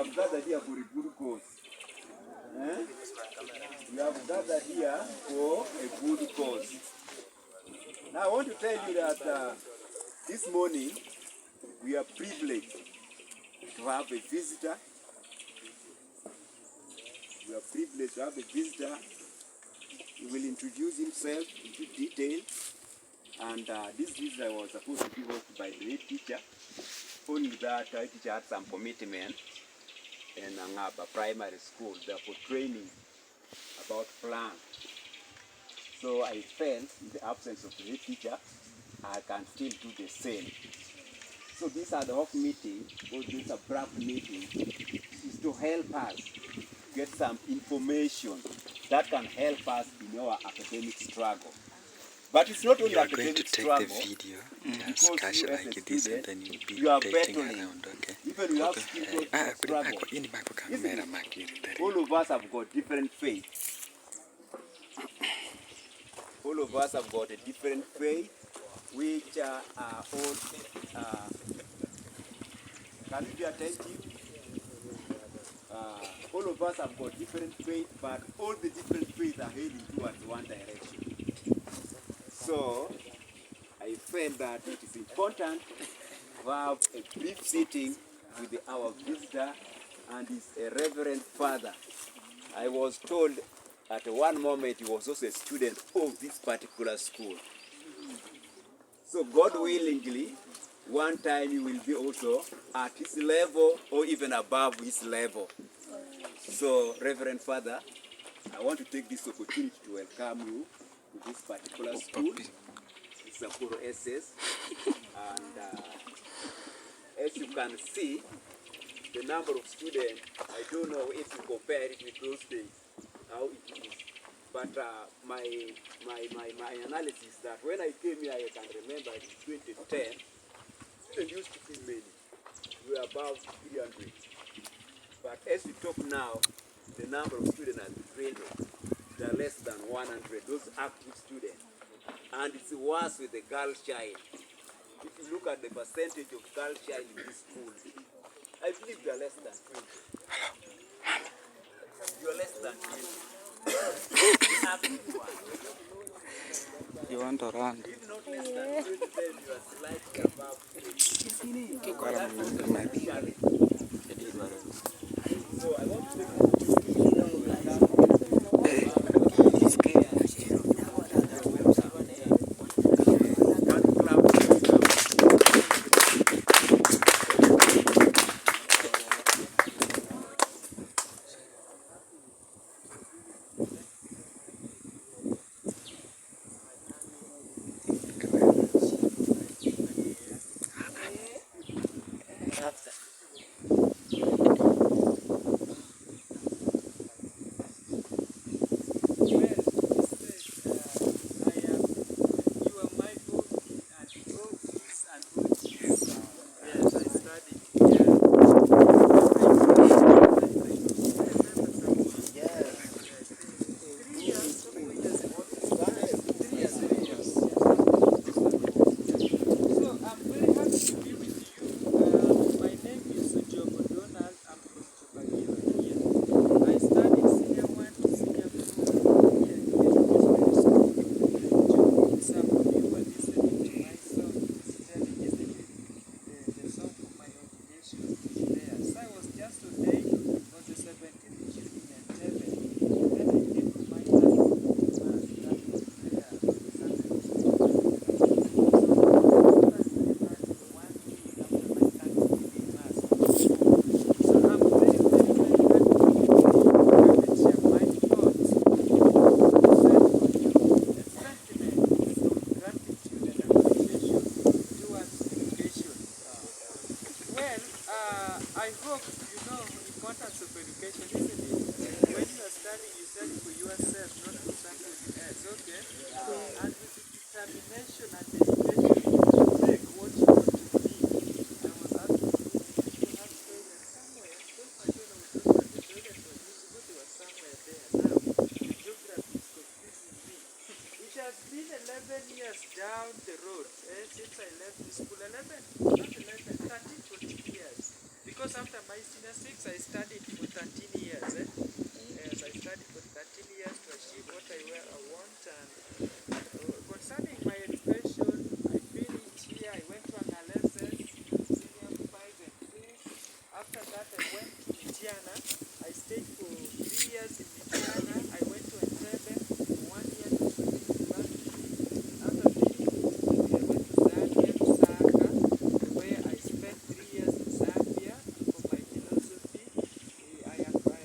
have gathered here for a good cause. We have gathered here for a good cause. Now I want to tell you that this morning we are privileged to have a visitor. We are privileged to have a visitor. He will introduce himself into detail. And this visitor was supposed to be hosted by the head teacher. Only that head teacher had some commitment in Angaba Primary School, therefore training about plants. So I felt, in the absence of the head teacher, I can still do the same. So this ad hoc meeting, or this abrupt meeting, is to help us get some information that can help us in our academic struggle. But it's not only academic struggle. You are going to take the video, just catch it like this, and then you'll be you are taking battling. around, okay? Even you have struggle. All of us have got different faiths. All of us have got a different faith, which are all. Can you be attentive? All of us have got different faith, but all the different faiths are heading towards one direction. So I felt that it is important to have a brief sitting with our visitor and his Reverend Father. I was told at one moment he was also a student of this particular school. So God willingly, one time you will be also at his level or even above his level. So Reverend Father, I want to take this opportunity to welcome you to this particular school, Sapporo SS. And as you can see, the number of students, I don't know if you compare it with those days, how it is. But my analysis that when I came here, I can remember in 2010, students used to be many. We were above 300. But as we talk now, the number of students has decreased. They are less than 100, those active students. And it's worse with the girl child. If you look at the percentage of girl child in this school, I believe they are less than 20. You are less than 20. You want to run? If not less than 20, then you are slightly above 20. So I want to take down the road since I left the school, 11, not 11, 13, 14 years. Because after my Senior 6, I studied for 13 years. Yes, I studied for 13 years to achieve what I want. And concerning my education, I finished here. I went to Angalese, Senior 5 and 6. After that, I went to Michiana. I stayed for 3 years in Michiana. I went to Entebbe for 1 year to Sweden University. After finishing Entebbe, I went to Zambia, Lusaka, where I spent 3 years in Zambia for my philosophy. I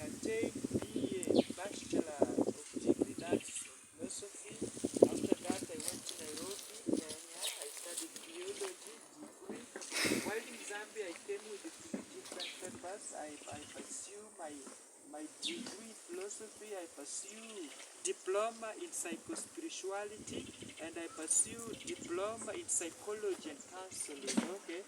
attained BA, Bachelor of Degree, that's philosophy. After that, I went to Nairobi, Kenya. I studied theology, degree. While in Zambia, I came with 3 different papers. I pursue my degree in philosophy. I pursue diploma in psychospirituality, and I pursue diploma in psychology and counseling. Okay.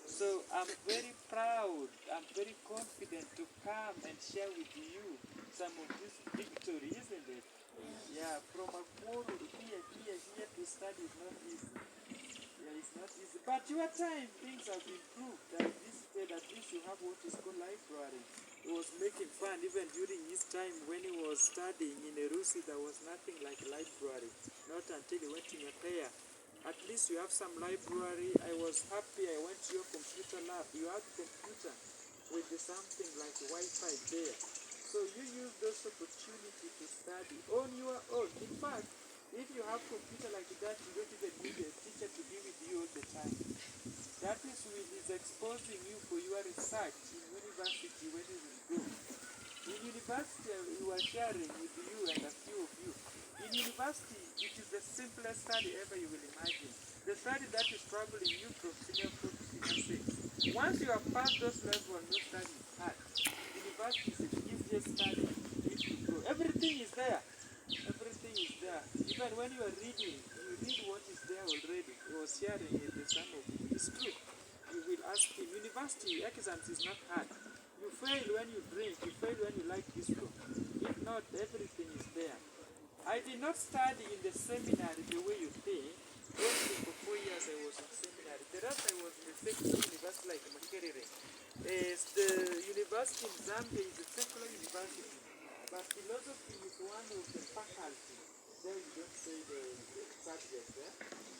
So I'm very proud, I'm very confident to come and share with you some of this victory, isn't it? Yeah, from a quarrel here to study is not easy. Yeah, it's not easy. But your time, things have improved. This day, at least you have what is called library. He was making fun even during his time when he was studying in Erusi, there was nothing like a library. Not until he went in a pair. At least you have some library. I was happy I went to your computer lab. You had computer with something like Wi-Fi there. So you use those opportunity to study on your own. In fact, if you have computer like that, you don't even need a teacher to be with you all the time. That is with is exposing you for your research in university when you will go. In university, we were sharing with you and a few of you. In university, it is the simplest study ever you will imagine. The study that is troubling you from senior 4 to senior 6. Once you have passed those levels, no study is hard. University is the easiest study if you go. Everything is there. Everything is there. Even when you are reading, you read what is there already. He was sharing it with some of you. It's true. You will ask him. University exams is not hard. You fail when you drink, you fail when you like disco. If not, everything is there. I did not study in the seminary the way you think. Only for 4 years I was in seminary. The rest I was in the secular university like Makerere. The university in Zambia is a secular university. But philosophy is one of the faculty. There you don't say the subject, eh?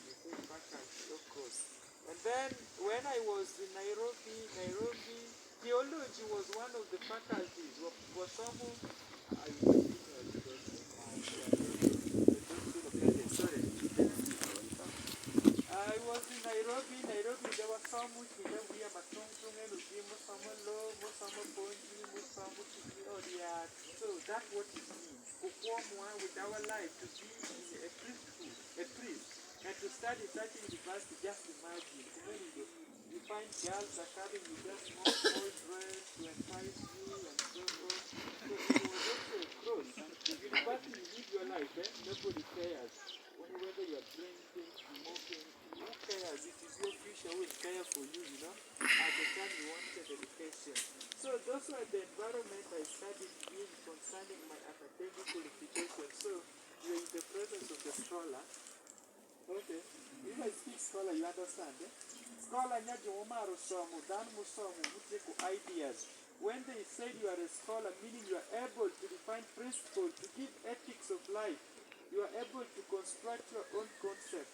You say faculty, of course. And then when I was in Nairobi, theology was one of the faculties. Was someone I was in Nairobi, there was some which we don't hear but some law, some ponji, some so that's what it means. Perform one with our life to be in a priest, and to study such a university, just imagine. You find girls are coming with just small dress to entice you and so on. So it was also a cross. And the university you live your life, nobody cares. Whether you are drinking, smoking, who cares? It is your future who will care for you, at the time you wanted education. So those were the environment I studied in concerning my academic qualification. So you're in the presence of the scholar. Okay. If I speak scholar, you understand, Scholar nyaji omaro somo, dan musomo, muteko ideas. When they say you are a scholar, meaning you are able to define principles, to give ethics of life, you are able to construct your own concept.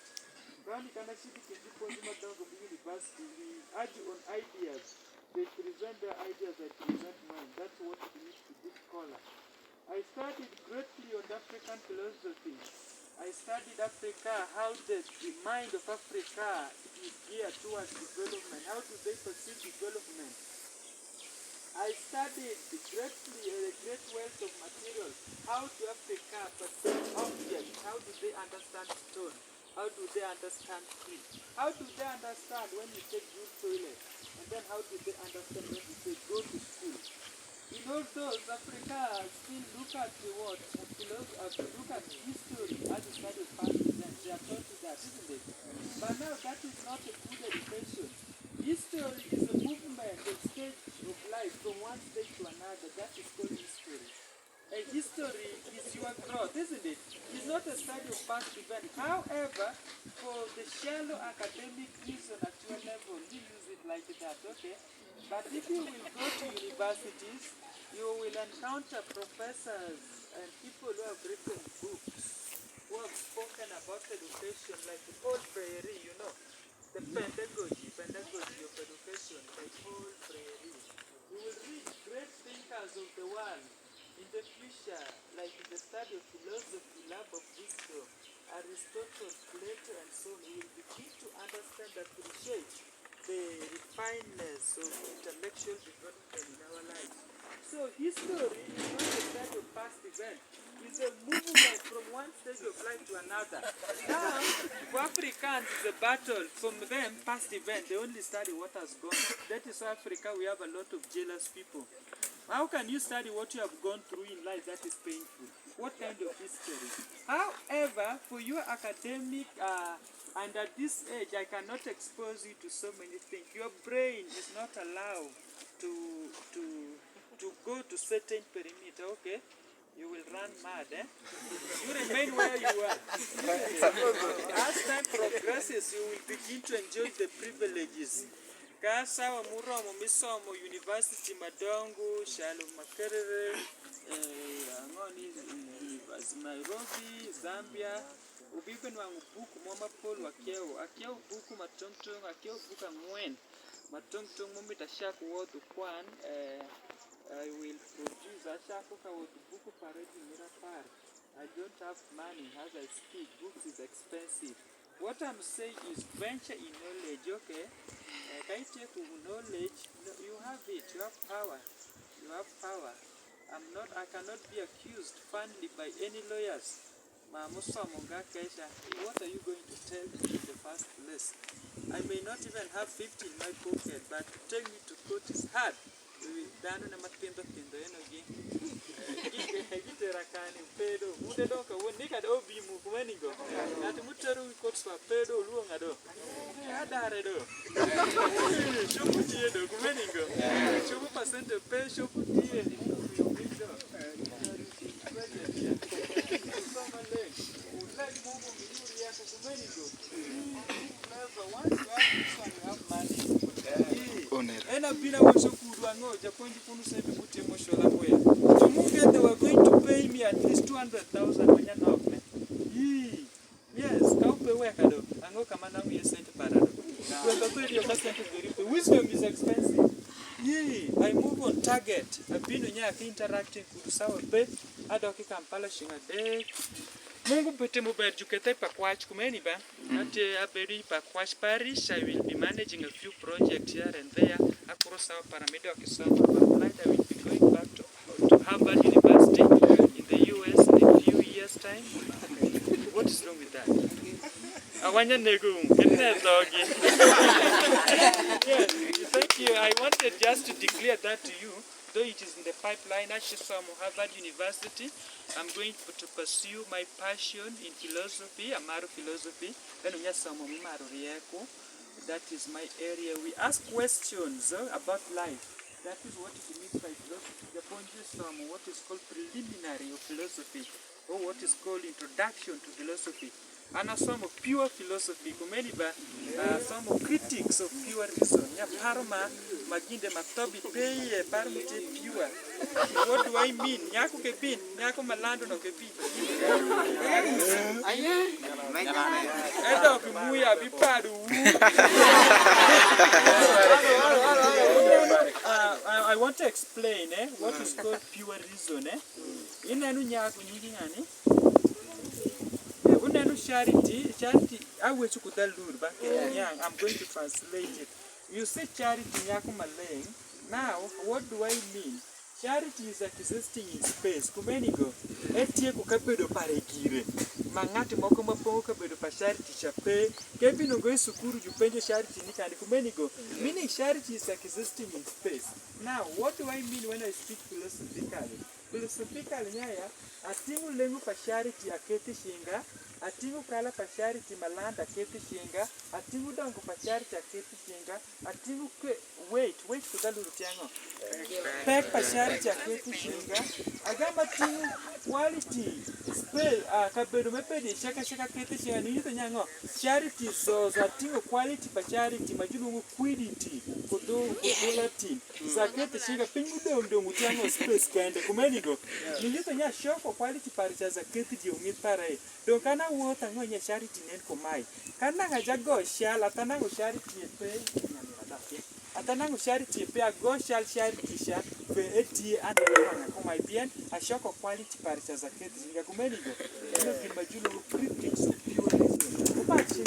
Rani Kanashidi Kinjipo Zimadango University, we argue on ideas. They present their ideas, I present mine. That's what it means to be scholar. I studied greatly on African philosophy. I studied Africa, how the mind of Africa is geared towards development. How do they perceive development? I studied greatly a great wealth of material. How do Africa perceive objects? How do they understand stone? How do they understand tree? How do they understand when you take good toilet? And then how do they understand when you say go to school? In all those, Africa still look at the what? Look at history as a study of past events. They are taught to that, isn't it? But now that is not a good education. History is a movement, a stage of life from one stage to another. That is called history. A history is your growth, isn't it? It's not a study of past events. However, for the shallow academic reason at your level, you use it like that, okay? But if you will go to universities, you will encounter professors and people who have written books, who have spoken about education, like Paul Freire, you know, the pedagogy of education, like Paul Freire. You will read great thinkers of the world in the future, like in the study of philosophy, love of wisdom, Aristotle, Plato, and so on. You will begin to understand, appreciate the refineness of intellectual development in our lives. So history is not a study of past events. It's a movement from one stage of life to another. Now, for Africans, it's a battle. From them, past events, they only study what has gone. That is why Africa, we have a lot of jealous people. How can you study what you have gone through in life that is painful? What kind of history? However, for your academic, and at this age, I cannot expose you to so many things. Your brain is not allowed to go to certain perimeter, okay? You will run mad, eh? You remain where you are. As time progresses, you will begin to enjoy the privileges. Kasa wa muromo misomo university madongo, Shalom Makerere, Nairobi, Zambia. Ubiben wangu buku mama Paul akeo buku matongtong akeo buku ngwen matongtong mumi tashaku wotu kwan I will produce a shakuka with buku paredi mirapar. I don't have money as I speak. Books is expensive. What I'm saying is venture in knowledge, okay? Can you take knowledge? No, you have it. You have power. You have power. I cannot be accused finally by any lawyers. What are you going to tell me in the first place? I may not even have 50 in my pocket, but to take me to court is hard. Dano na matindo eno gi gitera kani pedo mude doka wonika do bi mu kumenigo ati muteru court swa pedo luonga do adare do shopu tie do kumenigo shopu percent pe shopu tie and I've been away so good. I know Japan Punu said to put emotional away. To move it, they were going to pay me at least 200,000 when you're now. Yes, can't pay work. I know Kamana, we sent a parado. Wisdom is expensive. I move on target. I've been interacting with Sour Pay. I don't think I'm polishing a day. Mungu pete mubajukete pa kwach kumeni ba ate aberi pa kwach parish. I will be managing a few projects here and there across our paramedic kisama but I will be going back to Harvard University in the US in a few years time. What is wrong with that? Awanya negu kenne doggy. Yes, thank you. I wanted just to declare that to you. Though it is in the pipeline, actually from Harvard University, I'm going to pursue my passion in philosophy, Amaru philosophy. That is my area. We ask questions about life. That is what it means by philosophy. The point is from what is called preliminary of philosophy, or what is called introduction to philosophy. And some of pure philosophy, some of critics of pure reason. Ya parma maginde matobi pay parmite pure. What do I mean? Nyako kepin, nyako malando no kepin. Edo kumuya bipadu. I want to explain what is called pure reason. Inanu nyako nyingine. Charity, I will to I'm going to translate it. You say charity Malay. Now, what do I mean? Charity is existing in space. Kumenigo, etie kukapedo paregire. Mangati moko mapongo kapedo pa charity chape. Kebi no going sukuru jupenje charity nikani kumenigo. Meaning charity is existing in space. Now, what do I mean when I speak philosophically? Philosophically, nyaya, atimu lengu pa charity akete shinga. Atingu prala pachari ti malanda keti shinga. Atingu dango pachari ta keti shinga. Atingu wait kudalu tiango. Pek pachari ta keti shinga. Agama tingu quality spell kabedo mepedi shaka keti shinga ni yito nyango. Charity so za tingu quality pacharity majulu quidity kudulati. Za keti shinga pingu ndo mutiango space kende kumenigo. Ni yito nya shoko quality paricha za keti di umipare. Don kana wota ngonya charity nen komai. Kana ngajago shala tanango charity pe atanango charity pe ago charity sha pe eti ananga komai bien a shoko quality paricha za keti zinga kumenigo. Ino kimajulu critics of pure kupachi.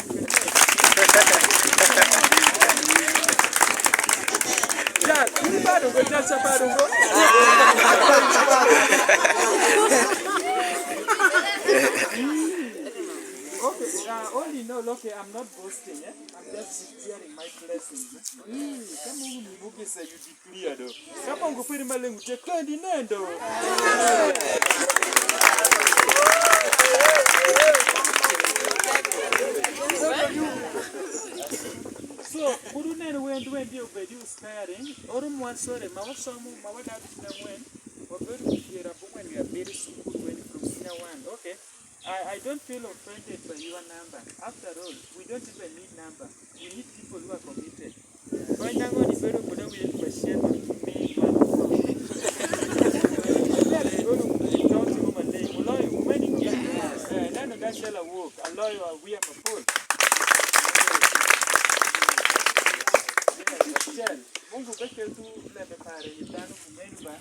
Ya, kuni bado go jasa bado go. Okay, only know, okay, I'm not boasting, eh? I'm just sharing my blessings. Come on, you say you declare, though. Come on, go put him a little check, candy, Nando. So, Burunen when you were scaring, or one sorry, Mawasamu, Mawada, when, or very clear when we are very simple when from Sina one. Okay. I don't feel offended by your number. After all, we don't even need number. We need people who are committed. Right now, it's very good that we have a share of me, Mungu peke tu lebe pare yitano kumeniba.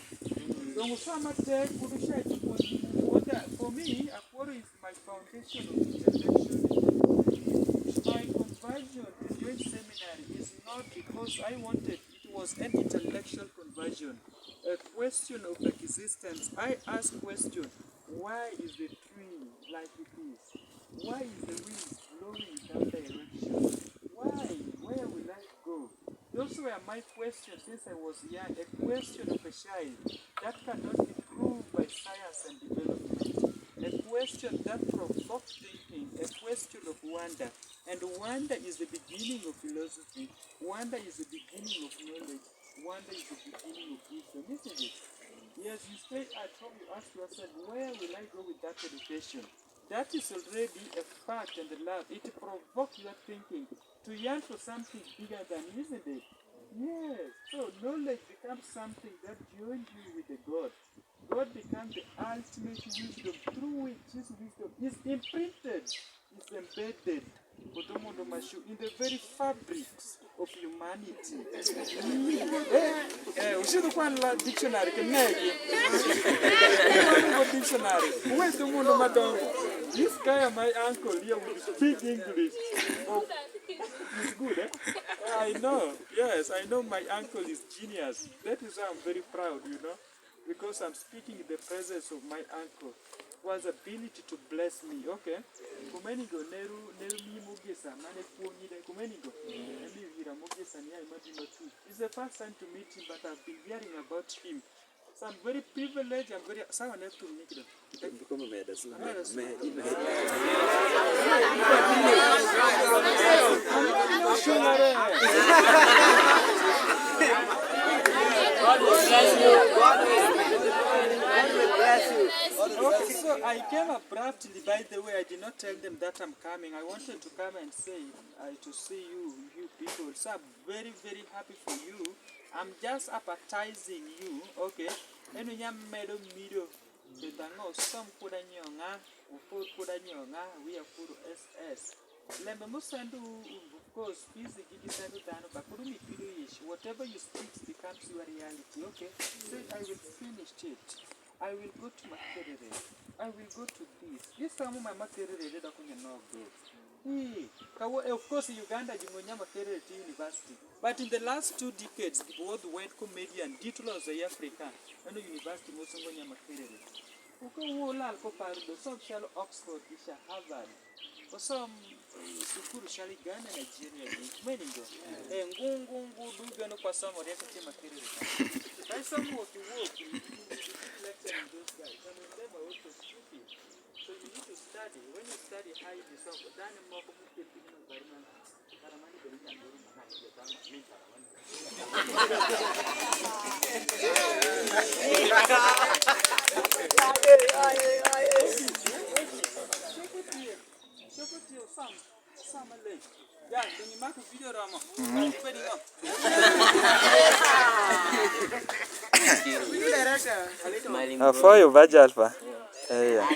Dongo sama te kudusha ituko. For me, Aquaro is my foundation of intellectual. My conversion to join seminary is not because I wanted. It was an intellectual conversion, a question of existence. I ask question: why is the tree like it is? Why is the wind blowing in that direction? Why? Where will I go? Those were my questions since I was young, a question of a child that cannot be proved by science and development, a question that provokes thinking, a question of wonder. And wonder is the beginning of philosophy, wonder is the beginning of knowledge, wonder is the beginning of wisdom, isn't it? Yes, you stay at home, you ask yourself, where will I go with that education? That is already a fact and a love. It provokes your thinking to yearn for something bigger than, isn't it? Yes. So knowledge becomes something that joins you with the God. God becomes the ultimate wisdom through which his wisdom is imprinted, is embedded in the very fabrics of humanity. Ushido kwanla dictionary kenegi. Dictionary. Where's the mundo madongo? This guy, my uncle here, will speak English. Oh, he's good, eh? I know. Yes, I know my uncle is genius. That is why I'm very proud, you know, because I'm speaking in the presence of my uncle, who has ability to bless me. Okay. Kumenigo neru mi mugesa mane kuonyide kumenigo. Emi vira mugesa ni imagine too. It's the first time to meet him, but I've been hearing about him. So I'm very privileged. I'm very. Someone else to meet them. Okay, so I came abruptly. By the way, I did not tell them that I'm coming. I wanted to come and say to see you people. So I'm very, very happy for you. I'm just appetizing you, okay? And when you made a video, the tango some kuda nyonga, ufu kuda nyonga, we are full SS. Lemba musandu, of course, busy gigi sandu dano, but kudumi video ish. Whatever you speak becomes your reality, okay? So I will finish it. I will go to Makerere. I will go to this. This time my Makerere da kunya no go. Of course, Uganda, Jingonya Makerere University. But in the last 2 decades, the worldwide comedian, Ditlo of the Africa, and the University Mosungonya Makerere. Uko wola alko parudo, some shall Oxford, Isha Harvard. For some, Sukuru Shali Ghana, Nigeria, Meningo. And Gungu, Dugano, for some of the Makerere. By some of the work, lecture those guys. I mean, they were also stupid. So you need to study. When you study highly, so then more environment. For you, Baj Alpha. Yeah.